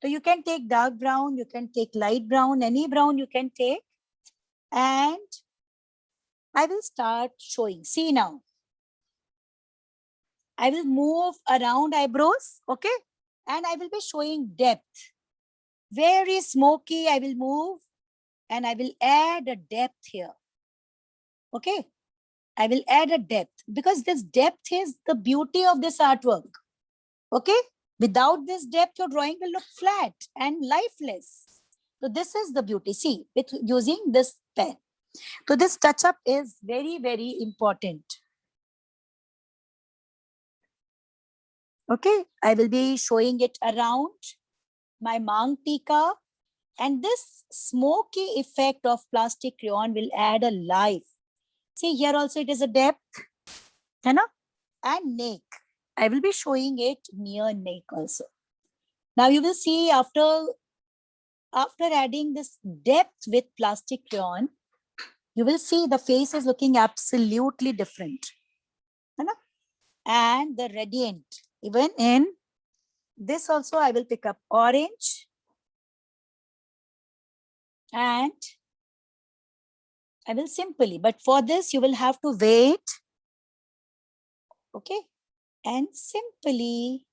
So you can take dark brown, you can take light brown, any brown you can take. And I will start showing. See now. I will move around eyebrows. Okay. And I will be showing depth. Very smoky, I will move and I will add a depth here. Okay. I will add a depth because this depth is the beauty of this artwork. Okay. Without this depth, your drawing will look flat and lifeless. So this is the beauty. See, with using this pen. So this touch up is very, very important. Okay. I will be showing it around my Mang Tika. And this smoky effect of plastic crayon will add a life. See, here also it is a depth. You know? And neck. I will be showing it near neck also. Now you will see after adding this depth with plastic crayon, you will see the face is looking absolutely different. You know? And the radiant. Even in this also, I will pick up orange. And I will simply, but for this, you will have to wait. Okay. And simply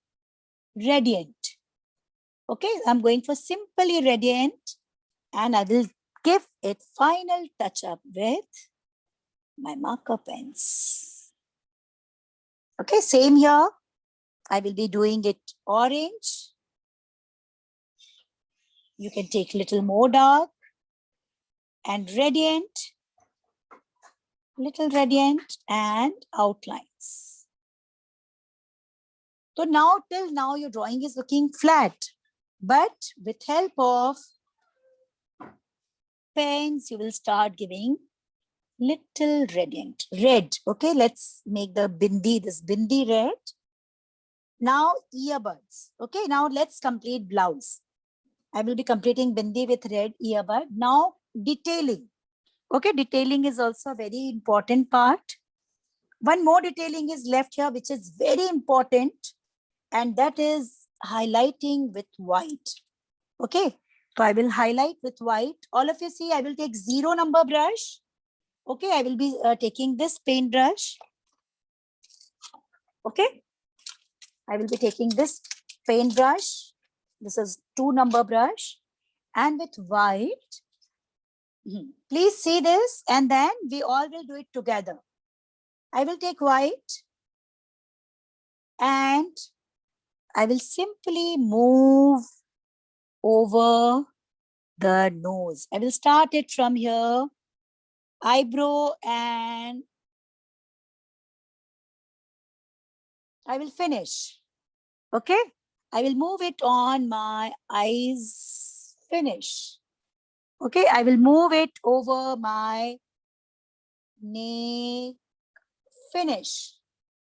radiant. Okay. I'm going for simply radiant. And I will give it final touch up with my marker pens. Okay. Same here. I will be doing it orange. You can take little more dark and radiant, little radiant and outlines. So now till now your drawing is looking flat, but with help of pens, you will start giving little radiant red. Okay, let's make the bindi, this bindi red. Now earbuds. Okay, now let's complete blouse. I will be completing bindi with red earbud. Now detailing. Okay, detailing is also a very important part. One more detailing is left here, which is very important, and that is highlighting with white. Okay, so I will highlight with white. All of you see, I will take 0 number brush. Okay, I will be taking this paintbrush. Okay, I will be taking this paintbrush. This is 2 number brush, and with white. Please see this, and then we all will do it together. I will take white and I will simply move over the nose. I will start it from here, eyebrow, and I will finish. Okay, I will move it on my eyes, finish. Okay, I will move it over my neck, finish.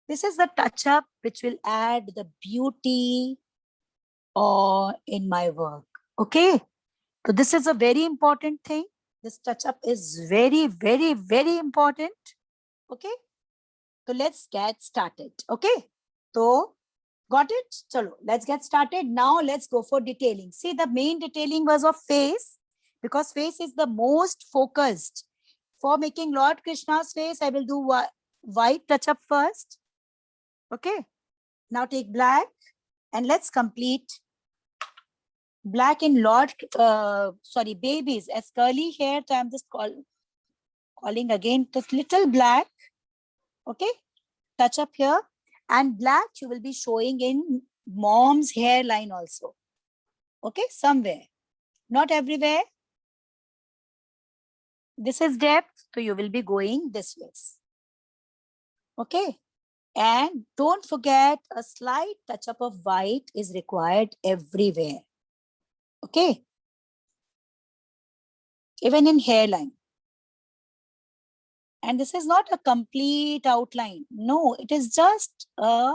This is the touch up which will add the beauty or in my work. Okay. So this is a very important thing. This touch up is very, very, very important. Okay. So let's get started. Okay. So got it? Chalo, let's get started. Now let's go for detailing. See, the main detailing was of face because face is the most focused. For making Lord Krishna's face, I will do white touch up first. Okay. Now take black and let's complete black in babies as curly hair. So I'm just calling again this little black. Okay. Touch up here. And black you will be showing in mom's hairline also. Okay. Somewhere. Not everywhere. This is depth. So you will be going this way. Okay. And don't forget a slight touch up of white is required everywhere. Okay. Even in hairline. And this is not a complete outline. No, it is just a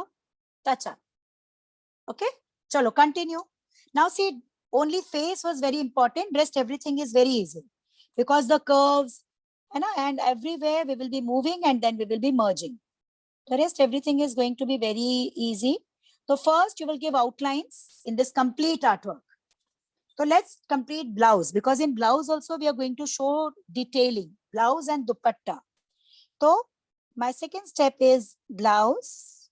touch up. Okay. Chalo, continue. Now see, only face was very important. Rest everything is very easy because the curves and everywhere we will be moving and then we will be merging. The rest everything is going to be very easy. So first you will give outlines in this complete artwork. So let's complete blouse because in blouse also we are going to show detailing, blouse and dupatta. So my second step is blouse.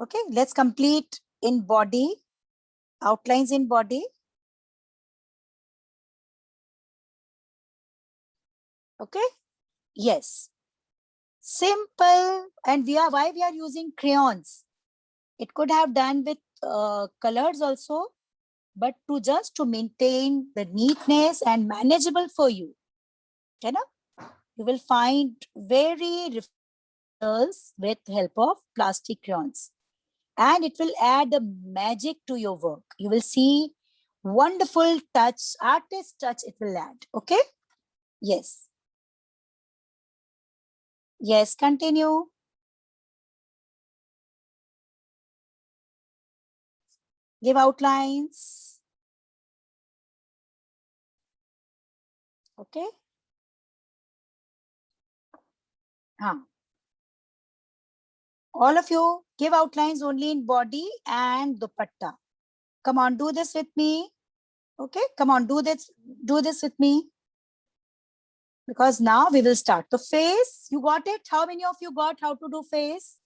Okay, let's complete in body, outlines in body. Okay, yes. Simple. And why we are using crayons? It could have done with colors also, but to maintain the neatness and manageable for you. You know, you will find very colors with help of plastic crayons. And it will add the magic to your work. You will see wonderful touch, artist touch it will add. Okay? Yes. Yes, continue. Give outlines. Okay? All of you give outlines only in body and dupatta. Come on, do this with me. Okay? Come on, do this with me. Because now we will start. The face, you got it? How many of you got how to do face?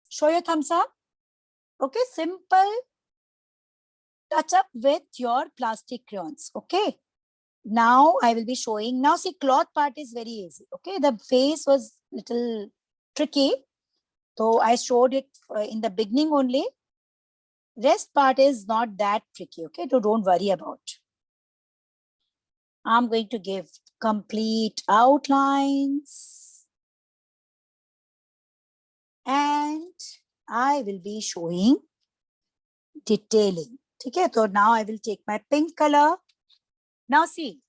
Show your thumbs up. Okay, simple touch up with your plastic crayons. Okay. Now I will be showing. Now see, cloth part is very easy. Okay. The face was little tricky. So I showed it in the beginning only. Rest part is not that tricky. Okay. So don't worry about. I'm going to give complete outlines. And I will be showing detailing. Okay. So now I will take my pink color. Now see.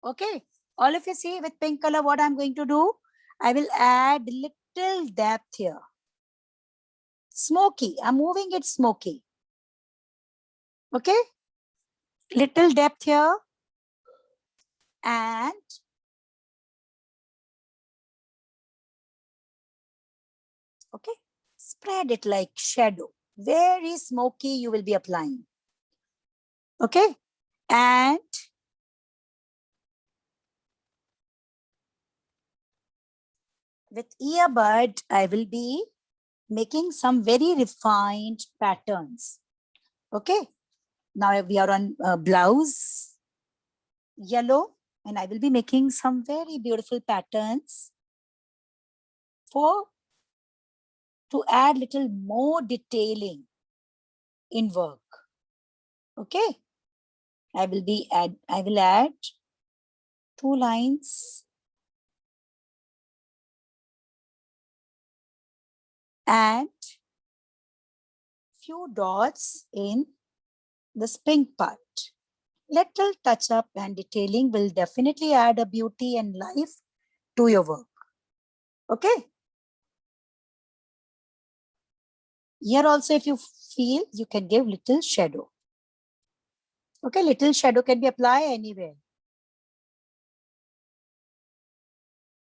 Okay. All of you see with pink color what I'm going to do? I will add little depth here. Smoky. I'm moving it smoky. Okay. Little depth here. And okay. Spread it like shadow. Very smoky you will be applying. Okay. And with earbud, I will be making some very refined patterns. Okay. Now we are on blouse, yellow, and I will be making some very beautiful patterns to add little more detailing in work. Okay. I will add 2 lines and few dots in this pink part. Little touch up and detailing will definitely add a beauty and life to your work. Okay. Here also, if you feel, you can give little shadow. Okay, little shadow can be applied anywhere.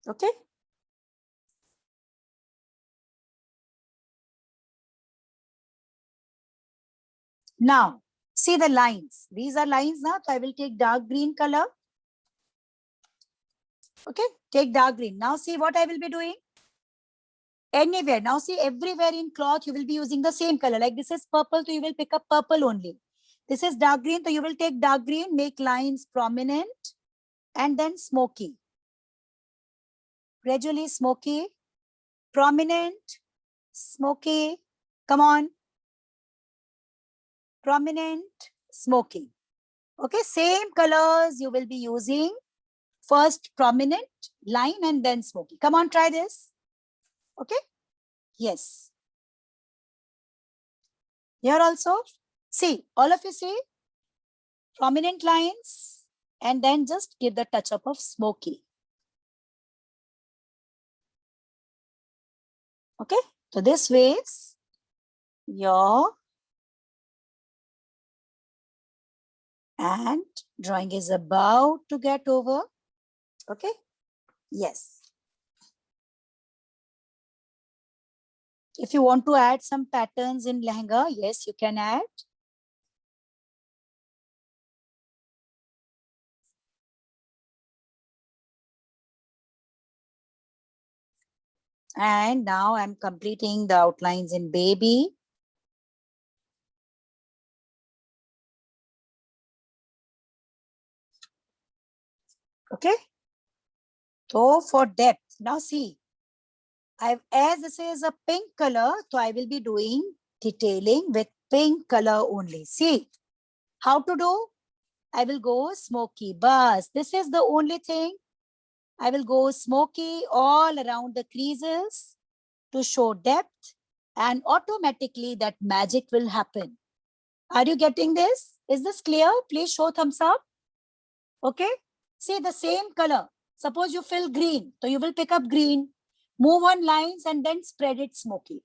Okay. Now, see the lines. These are lines now. So I will take dark green color. Okay, take dark green. Now see what I will be doing. Anywhere. Now see, everywhere in cloth, you will be using the same color. Like this is purple, so you will pick up purple only. This is dark green, so you will take dark green, make lines prominent, and then smoky. Gradually smoky, prominent, smoky. Come on. Prominent, smoky. Okay, same colors you will be using. First prominent line and then smoky. Come on, try this. Okay. Yes. Here also, see, all of you see prominent lines and then just give the touch up of smoky. Okay. So this ways your and drawing is about to get over. Okay. Yes. If you want to add some patterns in lehenga, yes, you can add. And now I'm completing the outlines in baby. Okay. So for depth, now see, as this is a pink color, so I will be doing detailing with pink color only. See how to do? I will go smoky bus. This is the only thing. I will go smoky all around the creases to show depth, and automatically that magic will happen. Are you getting this? Is this clear? Please show thumbs up. Okay. See the same color. Suppose you fill green, so you will pick up green, move on lines and then spread it smoky.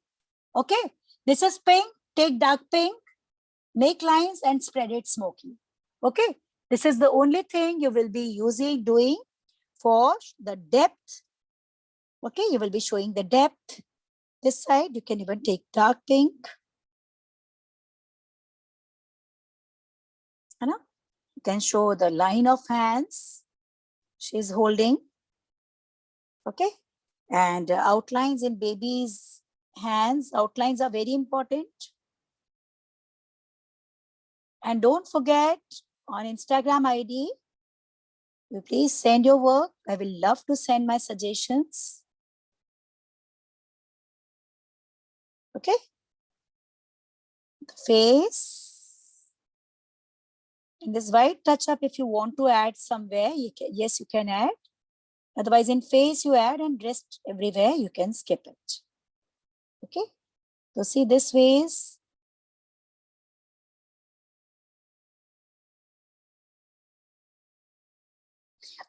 Okay. This is pink. Take dark pink, make lines and spread it smoky. Okay. This is the only thing you will be doing for the depth. Okay. You will be showing the depth. This side, you can even take dark pink. You can show the line of hands she's holding. Okay. And outlines in baby's hands. Outlines are very important. And don't forget, on Instagram ID, you please send your work. I will love to send my suggestions. Okay. The face. In this white touch up, if you want to add somewhere, yes, you can add. Otherwise, in face you add, and rest everywhere you can skip it. Okay. So see this ways.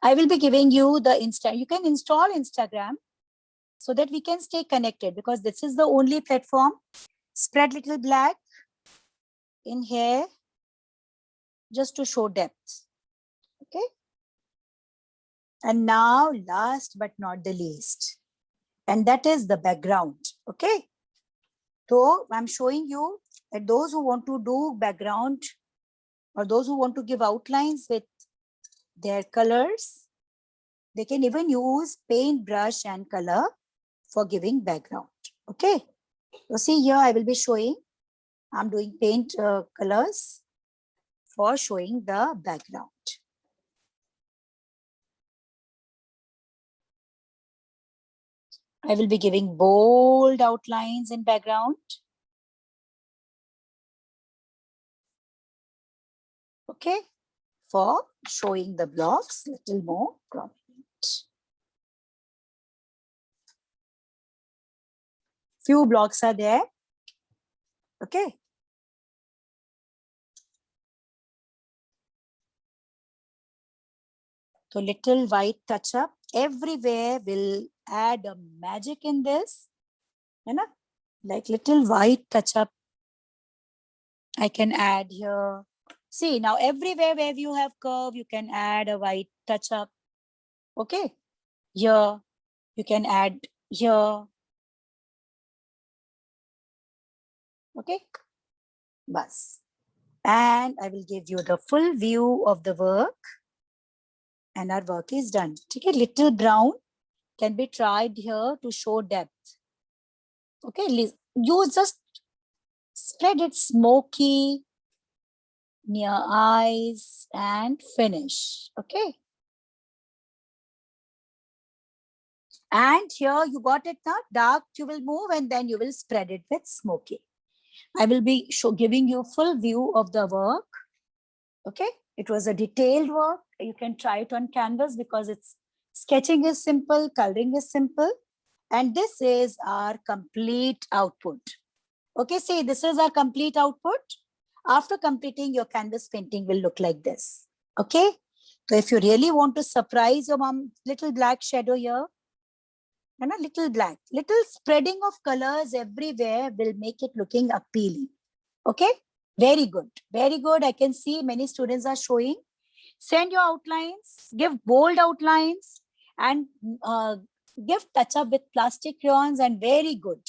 I will be giving you the you can install Instagram so that we can stay connected, because this is the only platform. Spread little black in here just to show depth. Okay. And now last but not the least, and that is the background. Okay. So I'm showing you that those who want to do background, or those who want to give outlines with their colors, they can even use paintbrush and color for giving background. Okay. So see here, I will be showing, I'm doing paint colors for showing the background. I will be giving bold outlines in background. Okay. For showing the blocks little more prominent. Few blocks are there. Okay. So little white touch up everywhere will add a magic in this. You know? like little white touch up I can add here. See, now everywhere where you have curve, you can add a white touch up. Okay. Here, you can add here. Okay. Bus. And I will give you the full view of the work. And our work is done. Okay, little brown can be tried here to show depth. Okay, you just spread it smoky near eyes and finish. Okay. And here you got it now, dark you will move and then you will spread it with smoky. I will be giving you full view of the work. Okay, it was a detailed work. You can try it on canvas because it's sketching is simple, coloring is simple. And this is our complete output. Okay, see, this is our complete output. After completing, your canvas painting will look like this. Okay, so if you really want to surprise your mom, little black shadow here, and a little black, little spreading of colors everywhere will make it looking appealing. Okay, very good, very good. I can see many students are showing. Send your outlines, give bold outlines, and give touch up with plastic crayons, and very good.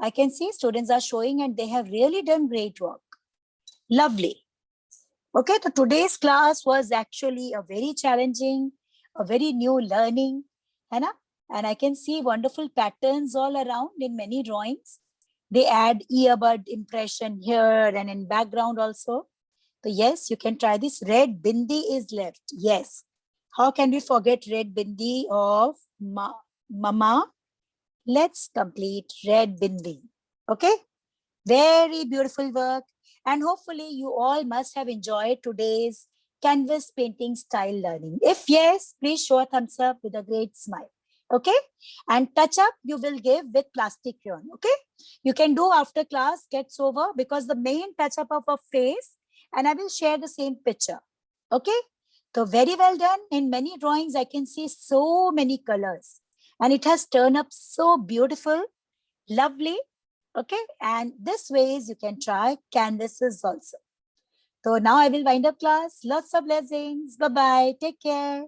I can see students are showing and they have really done great work. Lovely. Okay, so today's class was actually a very challenging, a very new learning, and I can see wonderful patterns all around in many drawings. They add earbud impression here and in background also. So yes, you can try this. Red bindi is left. Yes. How can we forget red bindi of mama? Let's complete red bindi. Okay. Very beautiful work. And hopefully you all must have enjoyed today's canvas painting style learning. If yes, please show a thumbs up with a great smile. Okay. And touch up you will give with plastic crayon. Okay. You can do after class gets over because the main touch up of a face, and I will share the same picture. Okay. So very well done. In many drawings, I can see so many colors and it has turned up so beautiful, lovely. Okay, and this ways you can try canvases also. So now I will wind up class. Lots of blessings. Bye-bye. Take care.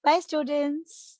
Bye, students.